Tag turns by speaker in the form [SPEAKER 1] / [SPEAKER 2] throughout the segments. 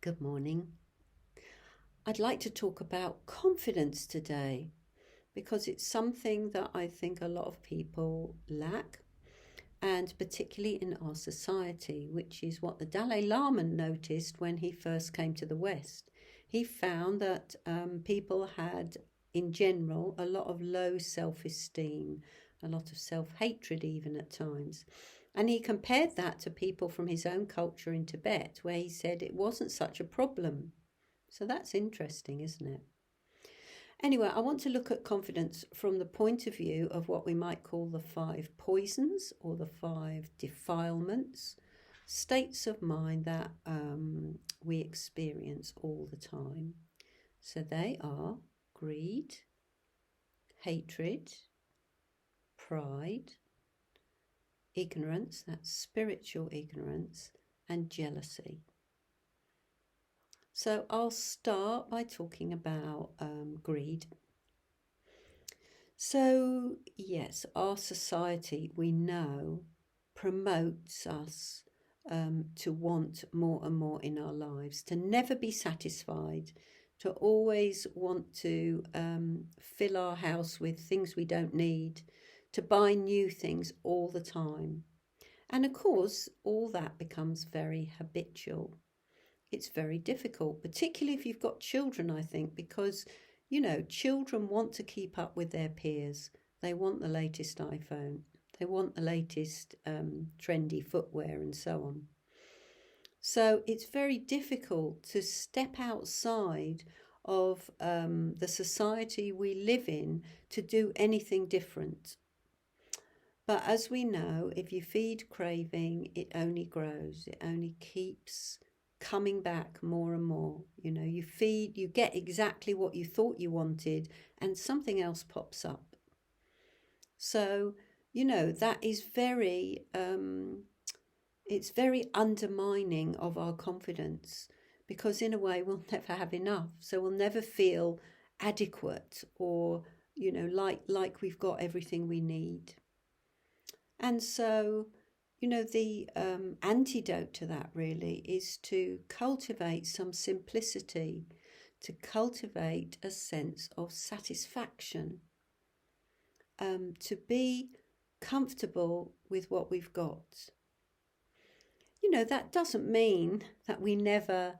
[SPEAKER 1] Good morning. I'd like to talk about confidence today because it's something that I think a lot of people lack, and particularly in our society, which is what the Dalai Lama noticed when he first came to the West. He found that people had, in general, a lot of low self esteem, a lot of self hatred, even at times. And he compared that to people from his own culture in Tibet, where he said it wasn't such a problem. So that's interesting, isn't it? Anyway, I want to look at confidence from the point of view of what we might call the five poisons or the five defilements, states of mind that we experience all the time. So they are greed, hatred, pride, ignorance, that's spiritual ignorance, and jealousy. So I'll start by talking about greed. So yes, our society, we know, promotes us to want more and more in our lives, to never be satisfied, to always want to fill our house with things we don't need, to buy new things all the time. And of course, all that becomes very habitual. It's very difficult, particularly if you've got children, I think, because, children want to keep up with their peers. They want the latest iPhone. They want the latest trendy footwear and so on. So it's very difficult to step outside of the society we live in to do anything different. But as we know, if you feed craving, it only grows. It only keeps coming back more and more. You feed, you get exactly what you thought you wanted, and something else pops up. So, that is it's very undermining of our confidence, because in a way we'll never have enough. So we'll never feel adequate or, like we've got everything we need. And so, the antidote to that really is to cultivate some simplicity, to cultivate a sense of satisfaction, to be comfortable with what we've got. That doesn't mean that we never,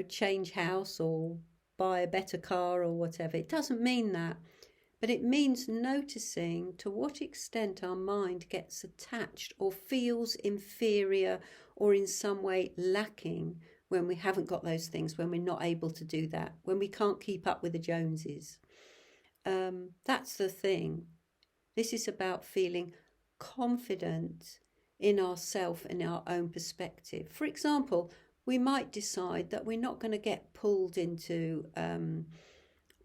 [SPEAKER 1] change house or buy a better car or whatever. It doesn't mean that. But it means noticing to what extent our mind gets attached or feels inferior or in some way lacking when we haven't got those things, when we're not able to do that, when we can't keep up with the Joneses. That's the thing. This is about feeling confident in ourself and our own perspective. For example, we might decide that we're not going to get pulled into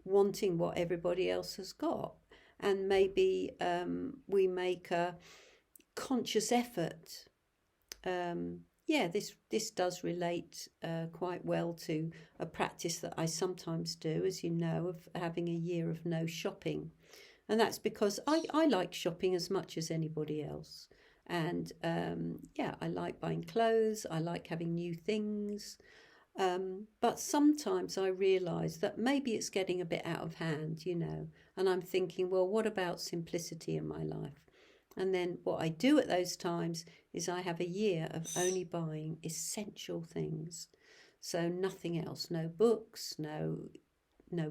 [SPEAKER 1] wanting what everybody else has got, and maybe we make a conscious effort. This does relate quite well to a practice that I sometimes do, as you know, of having a year of no shopping. And that's because I like shopping as much as anybody else. And I like buying clothes, I like having new things. But sometimes I realise that maybe it's getting a bit out of hand, and I'm thinking, well, what about simplicity in my life? And then what I do at those times is I have a year of only buying essential things. So nothing else, no books, no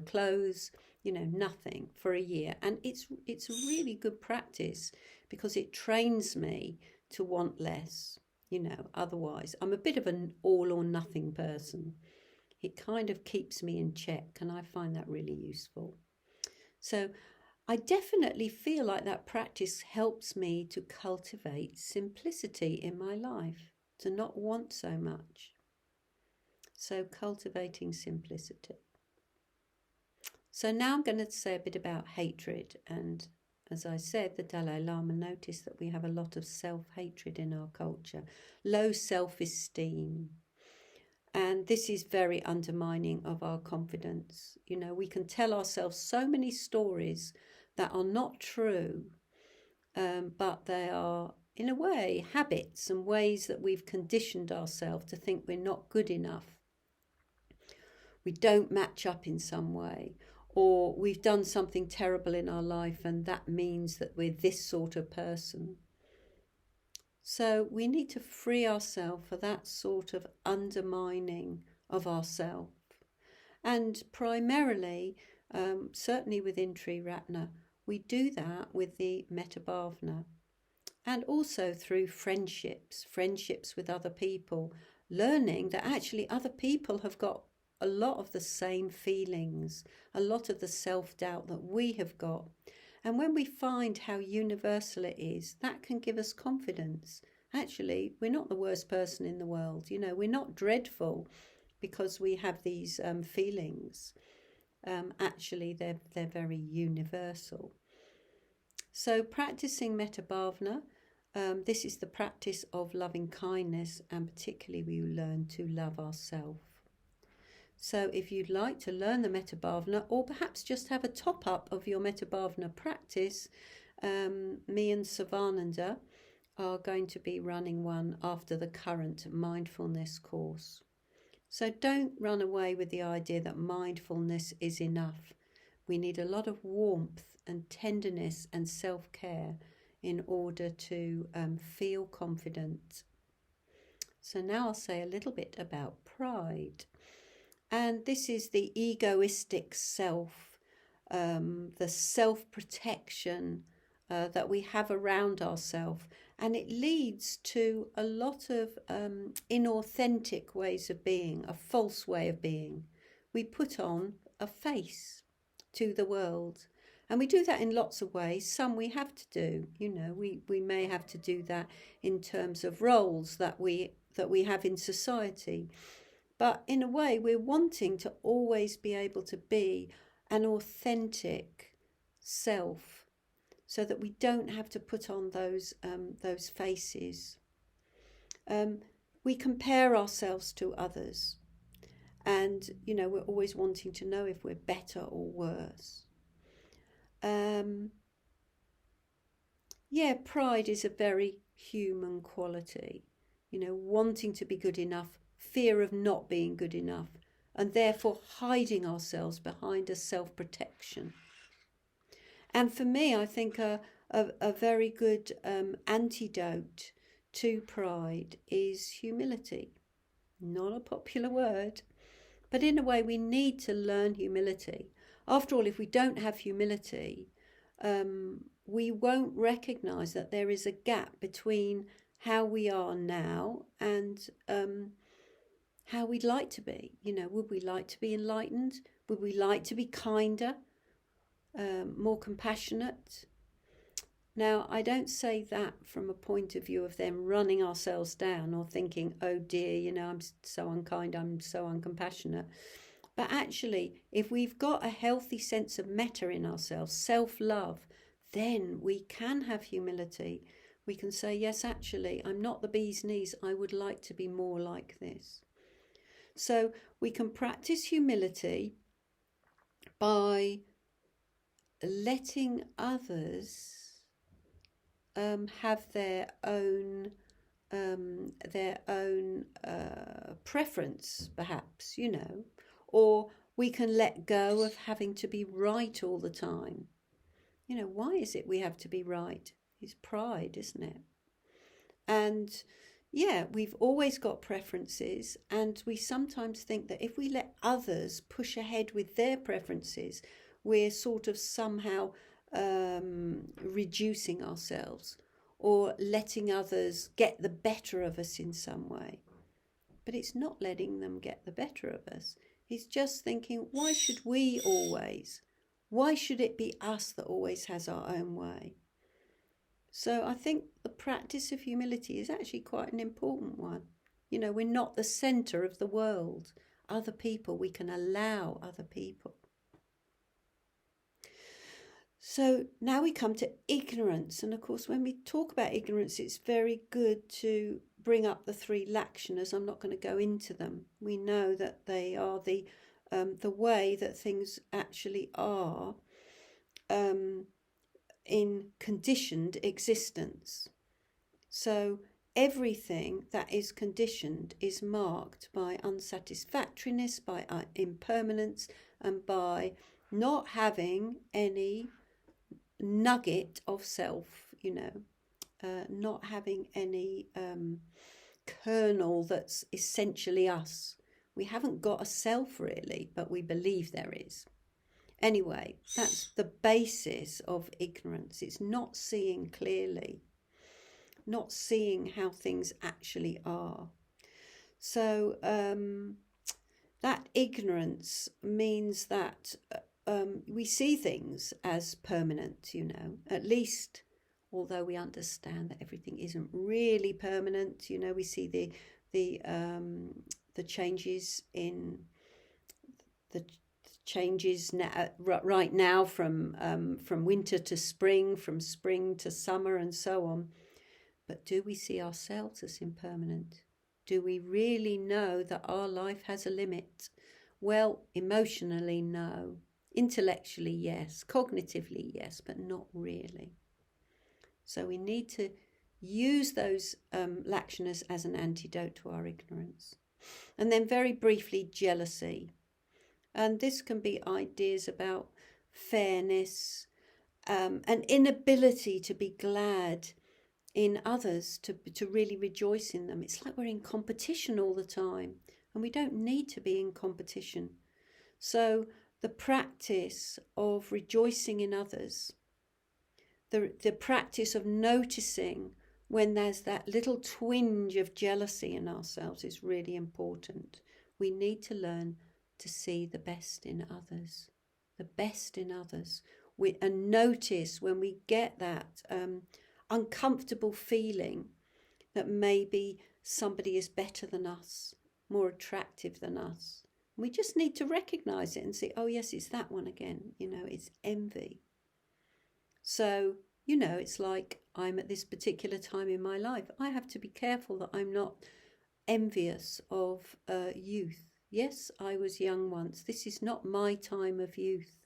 [SPEAKER 1] clothes, nothing for a year. And it's a really good practice because it trains me to want less. Otherwise I'm a bit of an all or nothing person. It kind of keeps me in check, and I find that really useful. So I definitely feel like that practice helps me to cultivate simplicity in my life, to not want so much. So cultivating simplicity. So now I'm going to say a bit about hatred. And as I said, the Dalai Lama noticed that we have a lot of self-hatred in our culture, low self-esteem. And this is very undermining of our confidence. We can tell ourselves so many stories that are not true, but they are in a way, habits and ways that we've conditioned ourselves to think we're not good enough. We don't match up in some way, or we've done something terrible in our life and that means that we're this sort of person. So we need to free ourselves for that sort of undermining of ourselves. And primarily, certainly within Triratna, we do that with the Metabhavna. And also through friendships with other people, learning that actually other people have got a lot of the same feelings, a lot of the self-doubt that we have got. And when we find how universal it is, that can give us confidence. Actually, we're not the worst person in the world. We're not dreadful because we have these feelings. Actually, they're very universal. So practicing Metabhavna, this is the practice of loving kindness, and particularly we learn to love ourselves. So if you'd like to learn the Metabhavna, or perhaps just have a top-up of your Metabhavna practice, me and Savananda are going to be running one after the current mindfulness course. So don't run away with the idea that mindfulness is enough. We need a lot of warmth and tenderness and self-care in order to feel confident. So now I'll say a little bit about pride. And this is the egoistic self, the self-protection that we have around ourselves. And it leads to a lot of inauthentic ways of being, a false way of being. We put on a face to the world. And we do that in lots of ways. Some we have to do. We may have to do that in terms of roles that we have in society. But in a way, we're wanting to always be able to be an authentic self, so that we don't have to put on those faces. We compare ourselves to others, and we're always wanting to know if we're better or worse. Pride is a very human quality. Wanting to be good enough, fear of not being good enough, and therefore hiding ourselves behind a self-protection. And for me, I think a very good antidote to pride is humility. Not a popular word, but in a way we need to learn humility. After all, if we don't have humility, we won't recognise that there is a gap between how we are now and how we'd like to be. Would we like to be enlightened? Would we like to be kinder, more compassionate? Now, I don't say that from a point of view of them running ourselves down or thinking, oh dear, I'm so unkind, I'm so uncompassionate. But actually, if we've got a healthy sense of metta in ourselves, self-love, then we can have humility. We can say, yes, actually, I'm not the bee's knees. I would like to be more like this. So we can practice humility by letting others have their own preference, perhaps, or we can let go of having to be right all the time. Why is it we have to be right? It's pride, isn't it? And we've always got preferences, and we sometimes think that if we let others push ahead with their preferences, we're sort of somehow reducing ourselves or letting others get the better of us in some way. But it's not letting them get the better of us. It's just thinking, why should we always? Why should it be us that always has our own way? So I think the practice of humility is actually quite an important one. We're not the centre of the world. Other people, we can allow other people. So now we come to ignorance. And of course, when we talk about ignorance, it's very good to bring up the 3 lakshanas. I'm not going to go into them. We know that they are the way that things actually are in conditioned existence. So everything that is conditioned is marked by unsatisfactoriness, by impermanence, and by not having any nugget of self, not having any kernel that's essentially us. We haven't got a self really, but we believe there is. Anyway, that's the basis of ignorance. It's not seeing clearly, not seeing how things actually are. So that ignorance means that we see things as permanent, at least, although we understand that everything isn't really permanent. We see the changes in the changes right now from winter to spring, from spring to summer, and so on. But do we see ourselves as impermanent? Do we really know that our life has a limit? Well, emotionally, no. Intellectually, yes. Cognitively, yes, but not really. So we need to use those lakshanas as an antidote to our ignorance. And then very briefly, jealousy. And this can be ideas about fairness, an inability to be glad in others, to really rejoice in them. It's like we're in competition all the time, and we don't need to be in competition. So the practice of rejoicing in others, the practice of noticing when there's that little twinge of jealousy in ourselves is really important. We need to learn to see the best in others, and notice when we get that uncomfortable feeling that maybe somebody is better than us, more attractive than us. We just need to recognize it and say, oh yes, it's that one again. It's envy. So, it's like I'm at this particular time in my life. I have to be careful that I'm not envious of youth. Yes, I was young once. This is not my time of youth.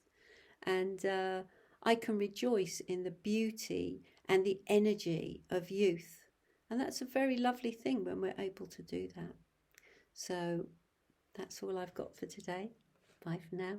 [SPEAKER 1] And I can rejoice in the beauty and the energy of youth. And that's a very lovely thing when we're able to do that. So that's all I've got for today. Bye for now.